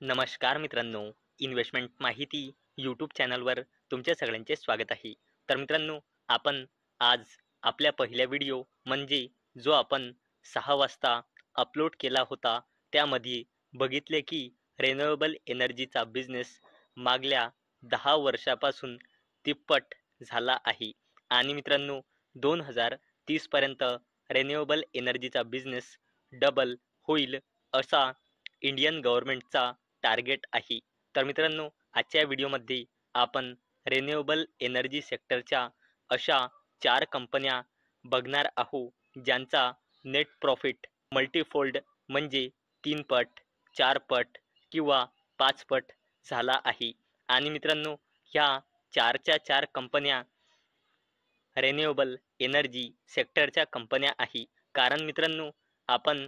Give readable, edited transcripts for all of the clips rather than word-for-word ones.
नमस्कार मित्रांनो, इन्व्हेस्टमेंट माहिती यूट्यूब चॅनलवर तुमच्या सगळ्यांचे स्वागत आहे. तर मित्रांनो, आपण आज आपल्या पहिल्या व्हिडिओ म्हणजे जो आपण 6 वाजता अपलोड केला होता, त्यामध्ये बघितले की रिन्युएबल एनर्जीचा बिझनेस मागल्या 10 वर्षापासून तिप्पट झाला आहे. आणि मित्रांनो, 2030 पर्यंत रिन्युएबल एनर्जीचा बिझनेस डबल होईल असा इंडियन गव्हर्नमेंटचा टार्गेट आहे. तर मित्रांनो, आजच्या व्हिडिओमध्ये आपण रिन्युएबल एनर्जी सेक्टरच्या अशा 4 कंपन्या बघणार आहोत, ज्यांचा नेट प्रॉफिट मल्टीफोल्ड म्हणजे 3 पट, 4 पट किंवा 5 पट झाला आहे. आणि मित्रांनो, ह्या 4च्या 4 कंपन्या रिन्युएबल एनर्जी सेक्टरच्या कंपन्या आहे. कारण मित्रांनो, आपण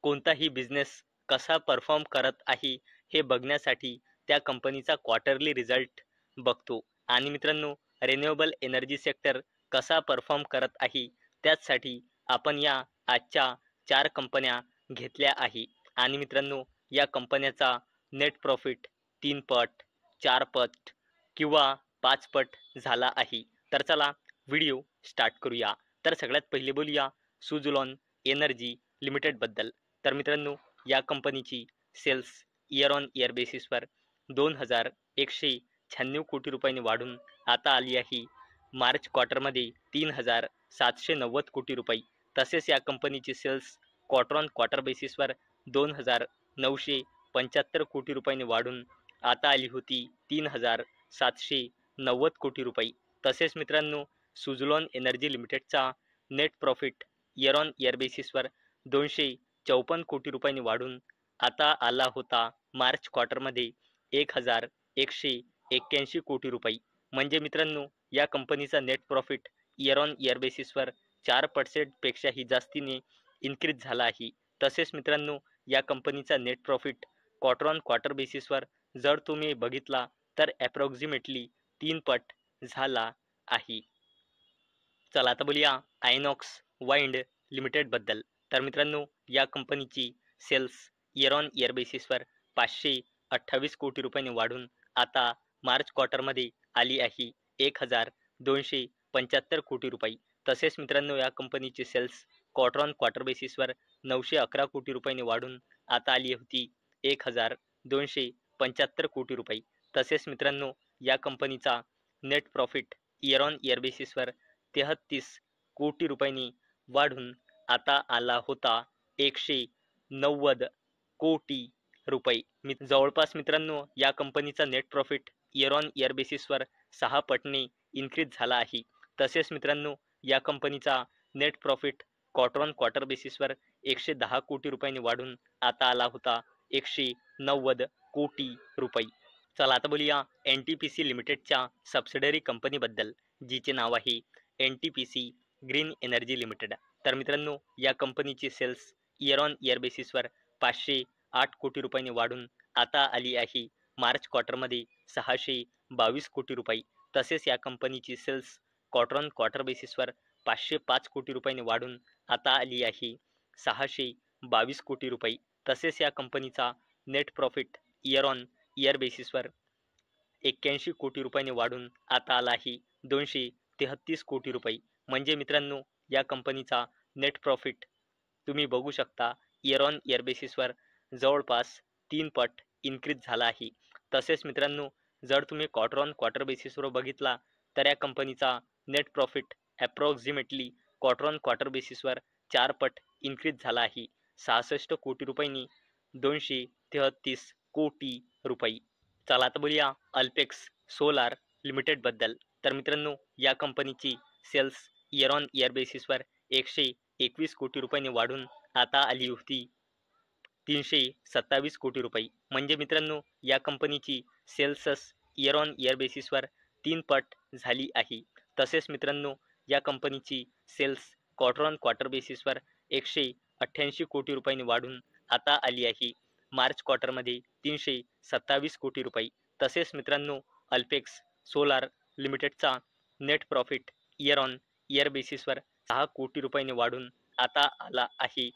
कोणताही बिझनेस कसा परफॉर्म करत आहे हे बघण्यासाठी त्या कंपनीचा क्वार्टरली रिझल्ट बघतो. आणि मित्रांनो, रिन्युएबल एनर्जी सेक्टर कसा परफॉर्म करत आहे त्याचसाठी आपण या आजच्या 4 कंपन्या घेतल्या आहे. आणि मित्रांनो, या कंपन्याचा नेट प्रॉफिट 3 पट, 4 पट किंवा 5 पट झाला आहे. तर चला व्हिडिओ स्टार्ट करूया. तर सगळ्यात पहिले बोलूया सुझलॉन एनर्जी लिमिटेडबद्दल. तर मित्रांनो, या कंपनीची सेल्स इयर ऑन इयर बेसिसवर 2,196 कोटी रुपयांनी वाढून आता आली आहे मार्च क्वार्टरमध्ये 3,790 कोटी रुपये. तसेच या कंपनीची सेल्स क्वार्टर ऑन क्वार्टर बेसिसवर 2,975 कोटी रुपयांनी वाढून आता आली होती 3,790 कोटी रुपये. तसेच मित्रांनो, सुझलॉन एनर्जी लिमिटेडचा net profit year on year बेसिसवर 254 कोटी रुपयांनी वाढून आता आला होता मार्च क्वार्टरमध्ये 1,181 कोटी रुपये. म्हणजे मित्रांनो, या कंपनीचा net profit year on year बेसिसवर 4% जास्तीने इन्क्रीज झाला आहे. तसेच मित्रांनो, या कंपनीचा net profit quarter on quarter बेसिसवर जर तुम्ही बघितला तर ॲप्रॉक्सिमेटली 3 पट झाला आहे. चला आता बोलूया आयनॉक्स वाइंड लिमिटेडबद्दल. तर मित्रांनो, या कंपनीची सेल्स इयर ऑन इयर बेसिसवर 528 कोटी रुपयांनी वाढून आता मार्च क्वार्टरमध्ये आली आहे 1,275 कोटी रुपये. तसेच मित्रांनो, या कंपनीची सेल्स क्वार्टर ऑन क्वार्टर बेसिसवर 911 कोटी रुपयांनी वाढून आता आली होती 1,275 कोटी रुपये. तसेच मित्रांनो, या कंपनीचा net profit year on year बेसिसवर 33 कोटी रुपयांनी वाढून आता आला होता 190 कोटी रुपये. जवळपास मित्रांनो, या कंपनीचा net profit year on year बेसिसवर 6 पटने इन्क्रीज झाला आहे. तसेच मित्रांनो, या कंपनीचा net profit quarter on quarter बेसिसवर 110 कोटी रुपयांनी वाढून आता आला होता 190 कोटी रुपये. चला आता बोलूया एन टी पी सी लिमिटेडच्या सबसिडरी कंपनीबद्दल, जिचे नाव आहे N T P C green energy limited. तर मित्रांनो, या कंपनीची सेल्स इयर ऑन इयर बेसिसवर 508 कोटी रुपयांनी वाढून आता आली आहे मार्च क्वार्टरमध्ये 622 कोटी रुपये. तसेच या कंपनीची सेल्स क्वार्टर ऑन क्वार्टर बेसिसवर 505 कोटी रुपयांनी वाढून आता आली आहे 622 कोटी रुपये. तसेच या कंपनीचा net profit year on year बेसिसवर 81 कोटी रुपयांनी वाढून आता आला आहे 233 कोटी रुपये. म्हणजे मित्रांनो, या कंपनीचा नेट प्रॉफिट तुम्ही बघू शकता इयर ऑन इयर बेसिसवर जवळपास 3 पट इन्क्रीज झाला आहे. तसेच मित्रांनो, जर तुम्ही क्वार्टर ऑन क्वार्टर बेसिसवर बघितला तर या कंपनीचा net profit approximately quarter on quarter बेसिसवर 4 पट इन्क्रीज झाला आहे 66 कोटी रुपयांनी 233 कोटी रुपये. चला आता बोलूया अल्पेक्स सोलार लिमिटेडबद्दल. तर मित्रांनो, या कंपनीची सेल्स इयर ऑन इयर बेसिसवर 121 कोटी रुपयांनी वाढून आता आली होती 327 कोटी रुपये. म्हणजे मित्रांनो, या कंपनीची सेल्सच इयर ऑन इयर बेसिसवर 3 पट झाली आहे. तसेच मित्रांनो, या कंपनीची सेल्स क्वार्टर ऑन क्वार्टर बेसिसवर 188 कोटी रुपयांनी वाढून आता आली आहे मार्च क्वार्टरमध्ये 327 कोटी रुपये. तसेच मित्रांनो, अल्पेक्स सोलार लिमिटेडचा net profit year on year बेसिसवर 6 कोटी रुपयांनी वाढून आता आला आहे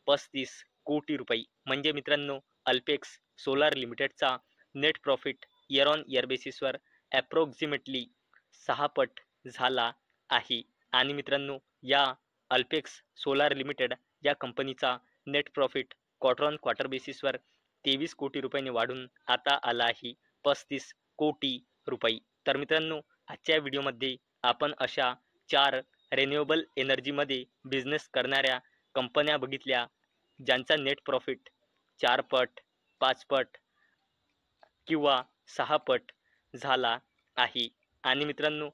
35 कोटी रुपये. म्हणजे मित्रांनो, अल्पेक्स सोलार लिमिटेडचा net profit year on year बेसिसवर ॲप्रॉक्सिमेटली 6 पट झाला आहे. आणि मित्रांनो, या अल्पेक्स सोलार लिमिटेड या कंपनीचा net profit quarter on quarter बेसिसवर 23 कोटी रुपयांनी वाढून आता आला आहे 35 कोटी रुपये. तर मित्रांनो, आजच्या व्हिडिओमध्ये आपण अशा 4 रिन्युएबल एनर्जीमध्ये बिझनेस करणाऱ्या कंपन्या बघितल्या ज्यांचा नेट प्रॉफिट 4 पट, 5 पट किंवा 6 पट झाला आहे. आणि मित्रांनो,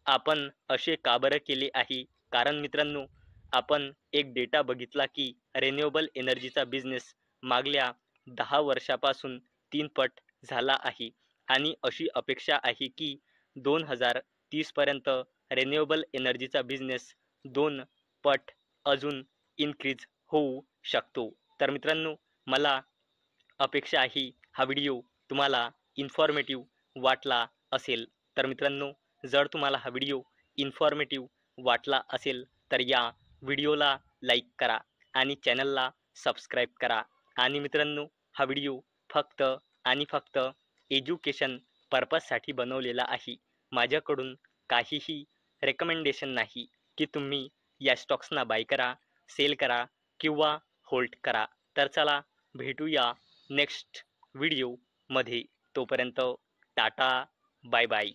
आपण असे का बरं केले आहे? कारण मित्रांनो, आपण एक डेटा बघितला की रिन्युएबल एनर्जीचा बिझनेस मागल्या 10 वर्षापासून 3 पट झाला आहे आणि अशी अपेक्षा आहे की 2030 पर्यंत रिन्युएबल एनर्जीचा बिझनेस 2 पट अजून इन्क्रीज होऊ शकतो. तर मित्रांनो, मला अपेक्षा आहे हा व्हिडिओ तुम्हाला इन्फॉर्मेटिव्ह वाटला असेल. तर मित्रांनो, जर तुम्हाला हा व्हिडिओ इन्फॉर्मेटिव्ह वाटला असेल तर या व्हिडिओला लाईक करा आणि चॅनलला सबस्क्राईब करा. आणि मित्रांनो, हा व्हिडिओ फक्त आणि फक्त एज्युकेशन पर्पजसाठी बनवलेला आहे. माझ्याकडून काहीही रेकमेंडेशन नाही की तुम्ही या स्टॉक्सना बाय करा, सेल करा किंवा होल्ड करा. तर चला भेटूया नेक्स्ट व्हिडिओमध्ये. तोपर्यंत टाटा, बाय बाय.